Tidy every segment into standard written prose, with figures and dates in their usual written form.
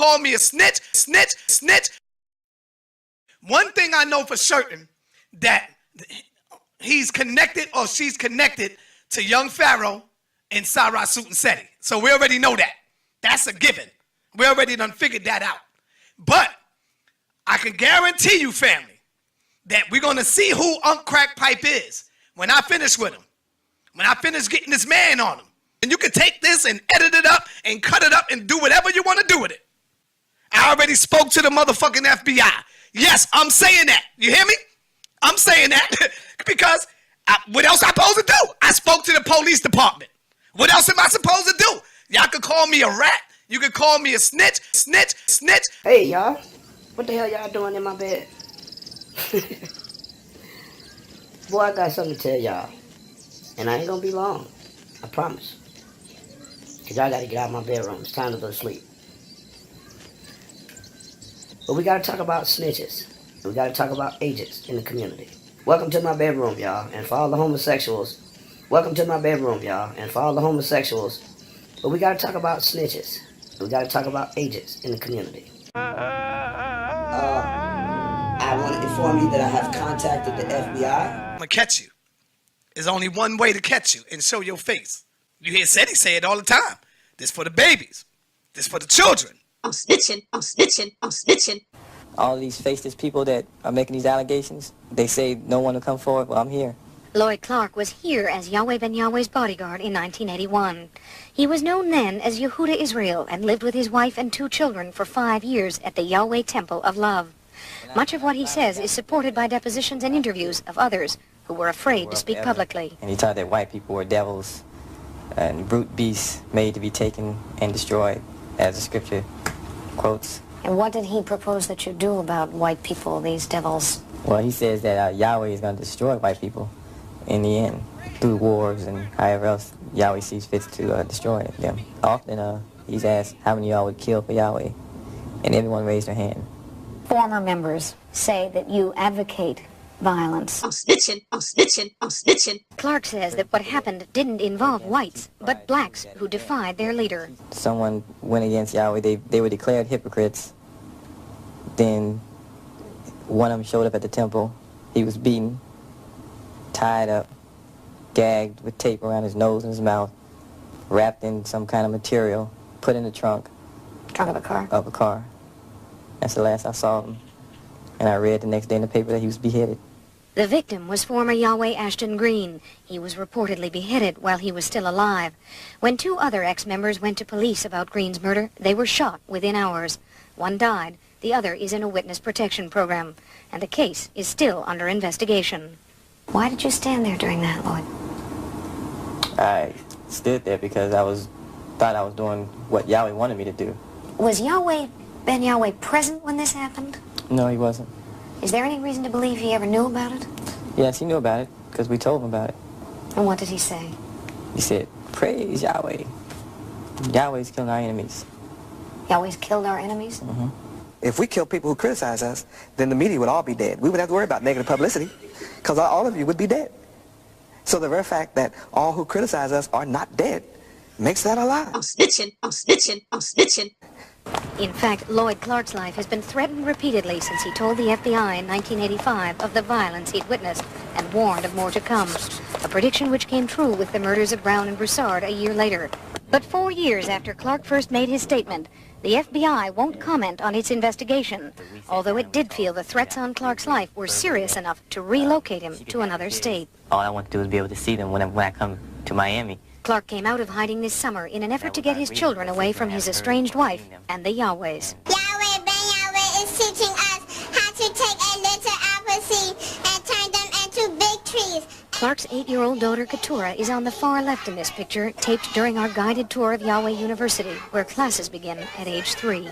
call me a snitch, snitch. One thing I know for certain, that he's connected or she's connected to young Pharaoh and Sara Suten Seti. So we already know that. That's a given. We already done figured that out. But I can guarantee you, family, that we're going to see who Unc Crack Pipe is when I finish with him. When I finish getting this man on him. And you can take this and edit it up and cut it up and do whatever you want to do with it. I already spoke to the motherfucking FBI. Yes, I'm saying that. You hear me? I'm saying that because what else I supposed to do? I spoke to the police department. What else am I supposed to do? Y'all could call me a rat. You could call me a snitch. Hey, y'all. What the hell y'all doing in my bed? Boy, I got something to tell y'all. And I ain't gonna be long. I promise. Because y'all gotta get out of my bedroom. It's time to go to sleep. But we gotta talk about snitches. We gotta talk about agents in the community. Welcome to my bedroom, y'all. And for all the homosexuals, welcome to my bedroom, y'all. And for all the homosexuals, but we gotta talk about snitches. We gotta talk about agents in the community. I want to inform you that I have contacted the FBI. I'm gonna catch you. There's only one way to catch you and show your face. You hear Seti say it all the time. This for the babies. This for the children. I'm snitching. All these faceless people that are making these allegations, they say no one will come forward. Well, I'm here. Lloyd Clark was here as Yahweh ben Yahweh's bodyguard in 1981. He was known then as Yehuda Israel and lived with his wife and 2 children for 5 years at the Yahweh Temple of Love. Much of what he says is supported by depositions and interviews of others who were afraid to speak publicly. And he taught that white people were devils and brute beasts made to be taken and destroyed, as the scripture quotes. And what did he propose that you do about white people, these devils? Well, he says that Yahweh is going to destroy white people in the end, through wars and however else Yahweh sees fit to destroy them. Often he's asked how many of y'all would kill for Yahweh, and everyone raised their hand. Former members say that you advocate violence. I'm snitching. Clark says that what happened didn't involve whites, but blacks who defied their leader. Someone went against Yahweh, they were declared hypocrites. Then one of them showed up at the temple. He was beaten, tied up, gagged with tape around his nose and his mouth, wrapped in some kind of material, put in the trunk. Trunk of a car? Of a car. That's the last I saw of him. And I read the next day in the paper that he was beheaded. The victim was former Yahweh Ashton Green. He was reportedly beheaded while he was still alive. When 2 other ex-members went to police about Green's murder, they were shot within hours. One died. The other is in a witness protection program. And the case is still under investigation. Why did you stand there during that, Lloyd? I stood there because thought I was doing what Yahweh wanted me to do. Was Yahweh ben Yahweh present when this happened? No, he wasn't. Is there any reason to believe he ever knew about it? Yes, he knew about it because we told him about it. And what did he say? He said, praise Yahweh. Yahweh's killing our enemies. Yahweh's killed our enemies? Mm-hmm. If we kill people who criticize us, then the media would all be dead. We wouldn't have to worry about negative publicity because all of you would be dead. So the very fact that all who criticize us are not dead makes that a lie. I'm snitching. In fact, Lloyd Clark's life has been threatened repeatedly since he told the FBI in 1985 of the violence he'd witnessed and warned of more to come. A prediction which came true with the murders of Brown and Broussard a year later. But 4 years after Clark first made his statement, the FBI won't comment on its investigation, although it did feel the threats on Clark's life were serious enough to relocate him to another state. All I want to do is be able to see them when I come to Miami. Clark came out of hiding this summer in an effort to get his children away from his estranged wife and the Yahwehs. Yahweh ben Yahweh is teaching us how to take a little apple seed and turn them into big trees. Clark's 8-year-old daughter Keturah is on the far left in this picture, taped during our guided tour of Yahweh University, where classes begin at age 3. Yahweh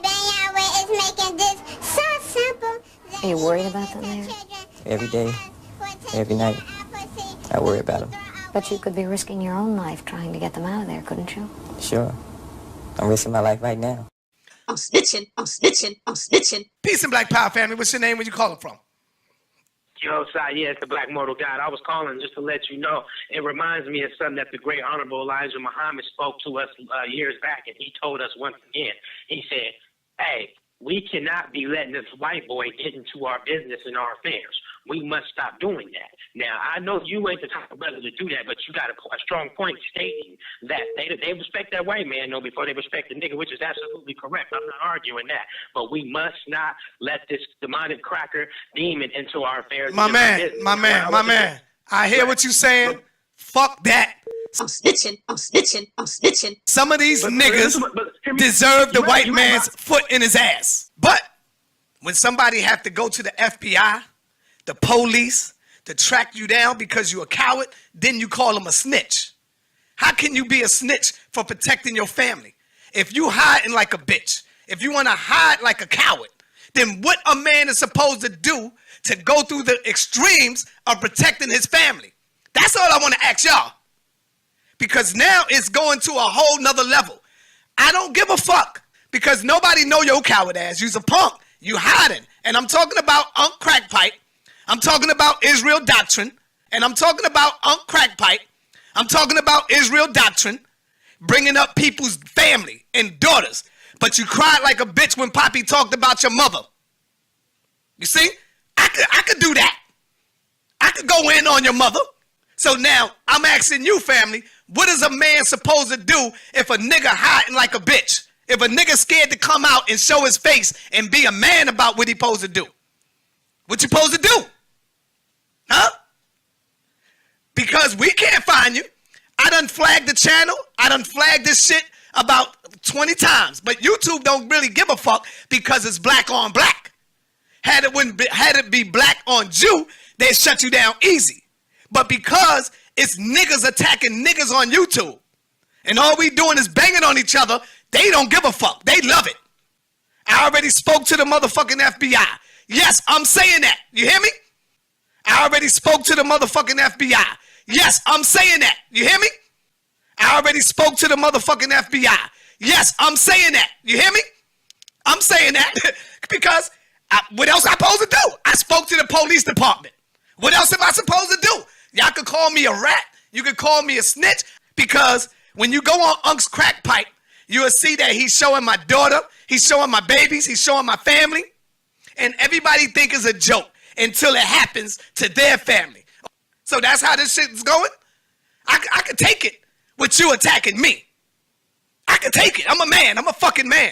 ben Yahweh is making this so simple. Are you worried about them there? Every day, every night, I worry about them. But you could be risking your own life trying to get them out of there, couldn't you? Sure. I'm risking my life right now. I'm snitching. Peace and Black Power family. What's your name? Where you calling from? Yo, Si, yeah, it's the Black Mortal God. I was calling just to let you know. It reminds me of something that the great Honorable Elijah Muhammad spoke to us years back, and he told us once again. He said, hey, we cannot be letting this white boy get into our business and our affairs. We must stop doing that. Now, I know you ain't the type of brother to do that, but you got a strong point stating that they respect that white man, though, before they respect the nigga, which is absolutely correct. I'm not arguing that. But we must not let this demonic cracker demon into our affairs. My man. I hear what you're saying. Fuck that. I'm snitching. Some of these niggas deserve the white man's foot in his ass. But when somebody have to go to the FBI, the police, to track you down because you're a coward, then you call them a snitch. How can you be a snitch for protecting your family? If you hiding like a bitch, if you want to hide like a coward, then what a man is supposed to do to go through the extremes of protecting his family? That's all I want to ask y'all. Because now it's going to a whole nother level. I don't give a fuck because nobody know your coward ass. You's a punk. You hiding. And I'm talking about Unc Crackpipe. I'm talking about Israel Doctrine. And I'm talking about Unc Crackpipe. I'm talking about Israel Doctrine. Bringing up people's family and daughters. But you cried like a bitch when Poppy talked about your mother. You see? I could do that. I could go in on your mother. So now I'm asking you, family, what is a man supposed to do if a nigga hiding like a bitch? If a nigga scared to come out and show his face and be a man about what he supposed to do? What you supposed to do? Huh? Because we can't find you. I done flagged the channel. I done flagged this shit about 20 times. But YouTube don't really give a fuck because it's black on black. Had it be black on Jew, they'd shut you down easy. But because it's niggas attacking niggas on YouTube, and all we doing is banging on each other, they don't give a fuck. They love it. I already spoke to the motherfucking FBI. Yes, I'm saying that. You hear me? I already spoke to the motherfucking FBI. Yes, I'm saying that. You hear me? I already spoke to the motherfucking FBI. Yes, I'm saying that. You hear me? I'm saying that because what else am I supposed to do? I spoke to the police department. What else am I supposed to do? Y'all could call me a rat. You could call me a snitch because when you go on Unc's crack pipe, you will see that he's showing my daughter, he's showing my babies, he's showing my family, and everybody think it's a joke until it happens to their family. So that's how this shit is going? I could take it with you attacking me. I could take it. I'm a man. I'm a fucking man.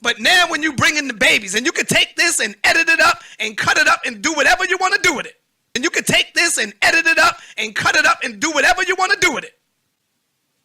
But now when you bring in the babies, and you can take this and edit it up and cut it up and do whatever you want to do with it. And you can take this and edit it up and cut it up and do whatever you want to do with it.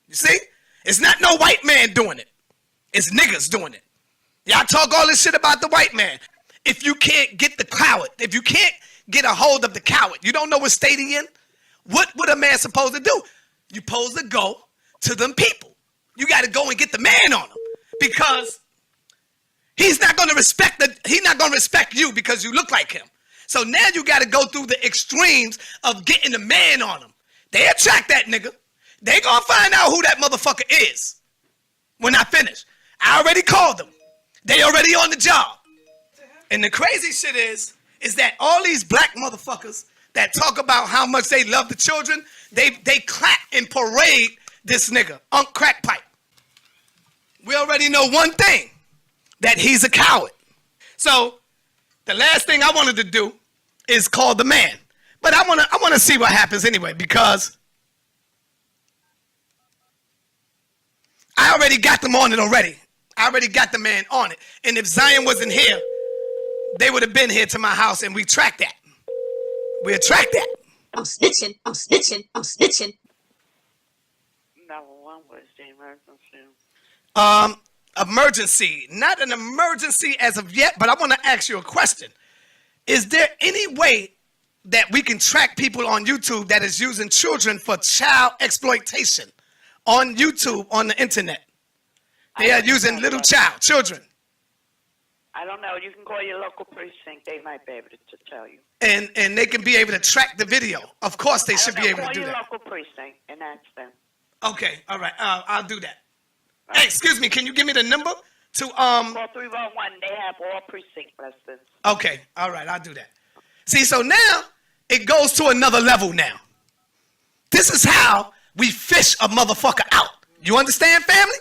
You see? It's not no white man doing it. It's niggas doing it. Y'all talk all this shit about the white man. If you can't get the coward, if you can't get a hold of the coward, you don't know what state he in, what a man supposed to do? You supposed to go to them people. You got to go and get the man on them because he's not going to respect you because you look like him. So now you got to go through the extremes of getting the man on him. They attract that nigga. They gonna find out who that motherfucker is when I finish. I already called them. They already on the job. And the crazy shit is that all these black motherfuckers that talk about how much they love the children, they clap and parade this nigga, Unc Crackpipe. We already know one thing, that he's a coward. So the last thing I wanted to do is call the man. But I wanna see what happens anyway, because I already got them on it already. I already got the man on it. And if Zion wasn't here, they would have been here to my house and we track that. We'll track that. I'm snitching. Number one was the emergency. Emergency. Not an emergency as of yet, but I want to ask you a question. Is there any way that we can track people on YouTube that is using children for child exploitation on YouTube, on the internet? They are using little children. I don't know. You can call your local precinct. They might be able to tell you. And they can be able to track the video. Of course they should be able to do that. Call your local precinct and ask them. Okay, all right. I'll do that. Hey, excuse me. Can you give me the number to Call 311. They have all precinct residents. Okay, all right. I'll do that. See, so now it goes to another level now. This is how we fish a motherfucker out. You understand, family?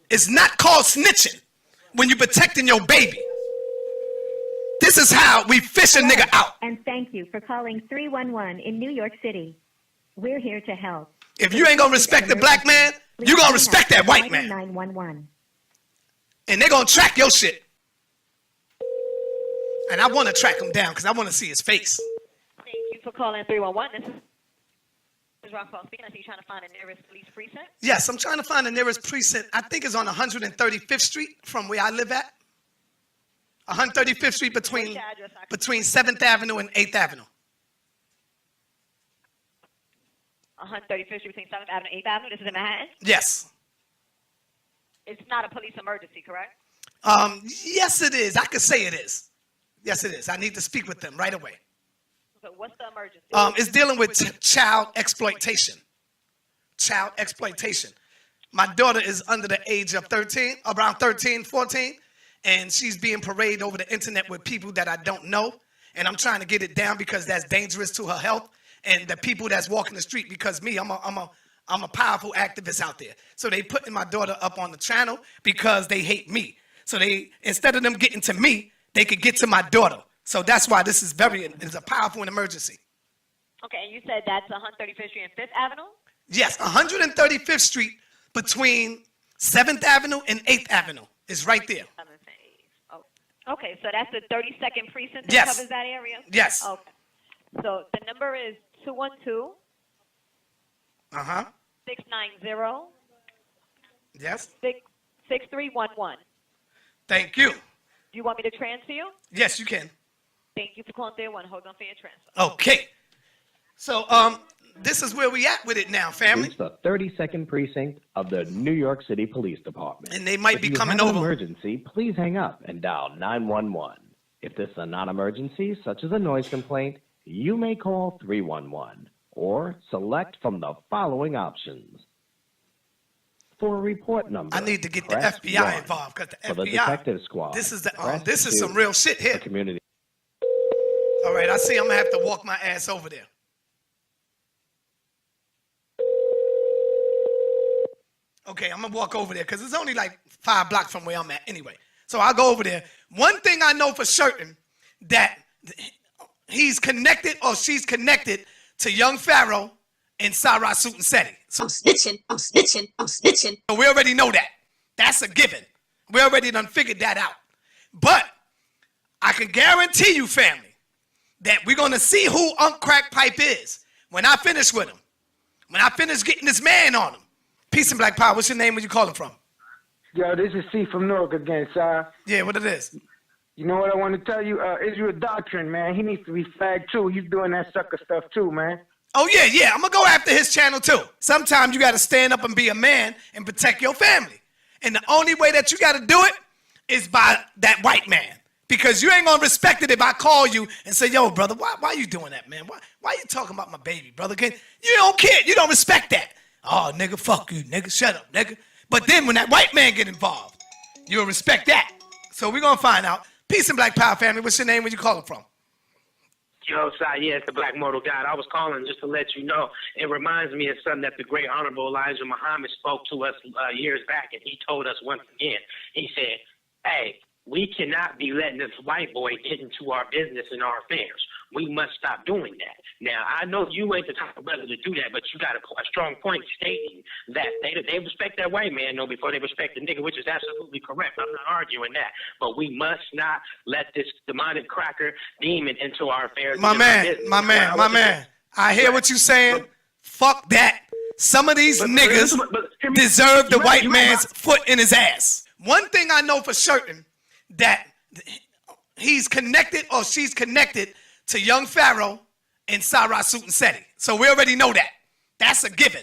It's not called snitching when you're protecting your baby. This is how we fish a nigga out. And thank you for calling 311 in New York City. We're here to help. If you ain't gonna respect the black man, you gonna respect that white man. 911. And they're gonna track your shit. And I wanna track him down because I wanna see his face. Thank you for calling 311. This is Rockwell speaking. I see you're trying to find the nearest police precinct. Yes, I'm trying to find the nearest precinct. I think it's on 135th Street from where I live at. 135th Street between 7th Avenue and 8th Avenue. 135th Street between 7th Avenue and 8th Avenue. This is in Manhattan? Yes. It's not a police emergency, correct? Yes, it is. I could say it is. Yes, it is. I need to speak with them right away. So what's the emergency? It's dealing with child exploitation. Child exploitation. My daughter is under the age of 13, around 13, 14, and she's being paraded over the internet with people that I don't know. And I'm trying to get it down because that's dangerous to her health and the people that's walking the street. Because me, I'm a powerful activist out there. So they putting my daughter up on the channel because they hate me. So they, instead of them getting to me, they could get to my daughter. So that's why this is it's a powerful emergency. Okay, and you said that's 135th Street and 5th Avenue? Yes, 135th Street between 7th Avenue and 8th Avenue is right there. Okay, so that's the 32nd precinct that Yes. covers that area? Yes. Okay. So the number is 212 690 Yes. 6311. Thank you. Do you want me to transfer you? Yes, you can. Thank you for calling 301. Hold on for your transfer. Okay. So this is where we at with it now, family. It's the 32nd precinct of the New York City Police Department. And they might be coming If you over. have an emergency, please hang up and dial 911. If this is a non-emergency, such as a noise complaint, you may call 311 or select from the following options. For a report number, I need to get the press FBI 1. involved because the For the FBI. detective squad, This is press this is 2. some real shit here. For community. All right, I see. I'm gonna have to walk my ass over there. Okay, I'm gonna walk over there because it's only like 5 blocks from where I'm at anyway. So I'll go over there. One thing I know for certain, that he's connected or she's connected to young Pharaoh and Sara Suten Seti. So I'm snitching, I'm snitching, I'm snitching. we already know that. That's a given. We already done figured that out. But I can guarantee you, family, that we're gonna see who Unc Crack Pipe is when I finish with him. When I finish getting this man on him. Peace and Black Power. What's your name? Where you calling from? Yo, this is C from Newark again, sir. Yeah, what it is? You know what I want to tell you? Israel Doctrine, man. He needs to be flagged too. He's doing that sucker stuff too, man. Oh, yeah. I'm going to go after his channel, too. Sometimes you got to stand up and be a man and protect your family. And the only way that you got to do it is by that white man. Because you ain't going to respect it if I call you and say, yo, brother, why you doing that, man? Why you talking about my baby, brother? You don't care. You don't respect that. Oh, nigga, fuck you, nigga. Shut up, nigga. But then when that white man get involved, you'll respect that. So we're going to find out. Peace and Black Power, family. What's your name? Where you calling from? Yo, Sai, yeah, it's the Black Mortal God. I was calling just to let you know. It reminds me of something that the great Honorable Elijah Muhammad spoke to us years back, and he told us once again. He said, hey, we cannot be letting this white boy get into our business and our affairs. We must stop doing that. Now, I know you ain't the type of brother to do that, but you got a strong point stating that they respect that white man, though, before they respect the nigga, which is absolutely correct. I'm not arguing that. But we must not let this demonic cracker demon into our affairs. My man. I hear what you're saying. Fuck that. Some of these niggas deserve the white man's foot in his ass. One thing I know for certain, that he's connected or she's connected to young Pharaoh and Sara Suten Seti. So we already know that. That's a given.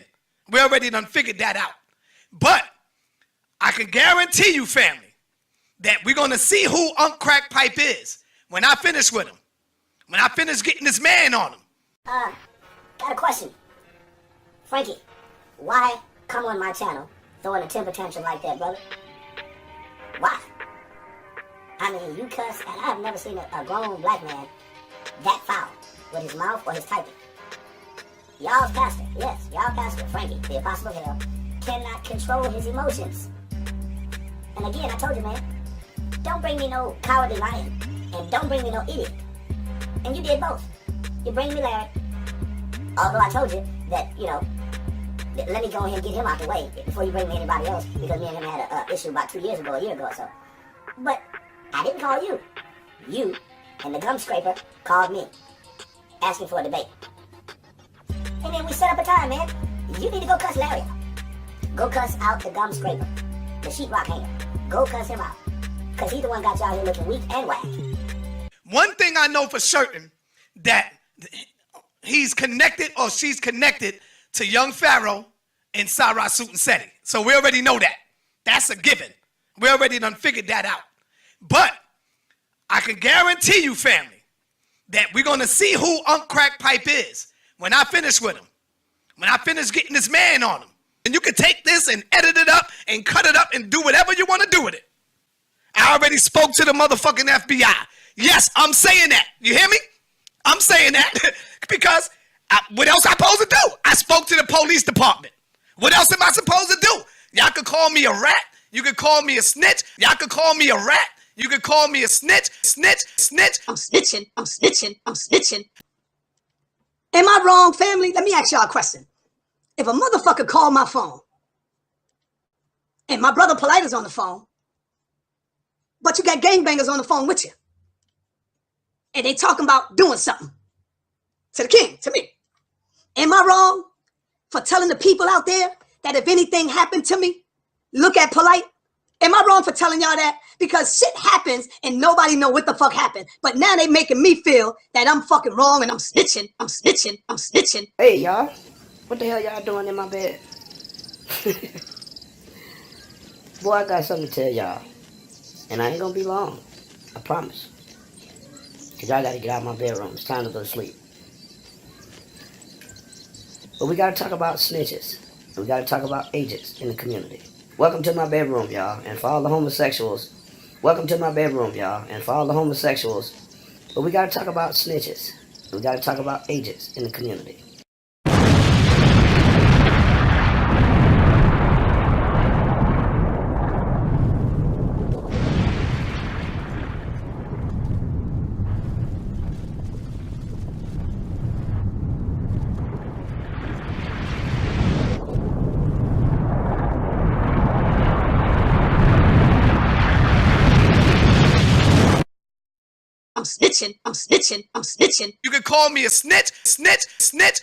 We already done figured that out. But I can guarantee you, family, that we're going to see who Unc Crack Pipe is when I finish with him. When I finish getting this man on him. Got a question. Frankie, why come on my channel throwing a temper tantrum like that, brother? Why? I mean, you cuss, and I've never seen a grown black man that foul with his mouth or his typing. Y'all's pastor, yes, y'all pastor, Frankie, the apostle of hell, cannot control his emotions. And again, I told you, man, don't bring me no cowardly lion, and don't bring me no idiot. And you did both. You bring me Larry, although I told you that, you know, let me go ahead and get him out the way before you bring me anybody else, because me and him had an issue about 2 years ago, a year ago or so. But I didn't call you. You and the gum scraper called me, asking for a debate. And then we set up a time, man. You need to go cuss Larry out. Go cuss out the gum scraper, the sheetrock hanger. Go cuss him out, because he's the one got y'all here looking weak and whack. One thing I know for certain, that he's connected or she's connected to young Pharaoh and Sara Suten Seti. So we already know that. That's a given. We already done figured that out. But I can guarantee you, family, that we're going to see who Unc Crack Pipe is when I finish with him. When I finish getting this man on him. And you can take this and edit it up and cut it up and do whatever you want to do with it. I already spoke to the motherfucking FBI. Yes, I'm saying that. You hear me? I'm saying that because what else I supposed to do? I spoke to the police department. What else am I supposed to do? Y'all could call me a rat. You could call me a snitch. Y'all could call me a rat. You could call me a snitch. Snitch, snitch. I'm snitching, I'm snitching, I'm snitching. Am I wrong, family? Let me ask y'all a question. If a motherfucker called my phone and my brother Polite is on the phone, but you got gangbangers on the phone with you, and they talking about doing something to the king, to me, am I wrong for telling the people out there that if anything happened to me, look at Polite? Am I wrong for telling y'all that? Because shit happens and nobody know what the fuck happened. But now they making me feel that I'm fucking wrong and I'm snitching, I'm snitching, I'm snitching. Hey, y'all. What the hell y'all doing in my bed? Boy, I got something to tell y'all. And I ain't gonna be long. I promise. Because y'all gotta get out of my bedroom. It's time to go to sleep. But we gotta talk about snitches. And we gotta talk about agents in the community. Welcome to my bedroom, y'all. And for all the homosexuals, welcome to my bedroom, y'all. And for all the homosexuals, but we gotta talk about snitches. We gotta talk about agents in the community. I'm snitching, I'm snitching, I'm snitching. You can call me a snitch, snitch, snitch.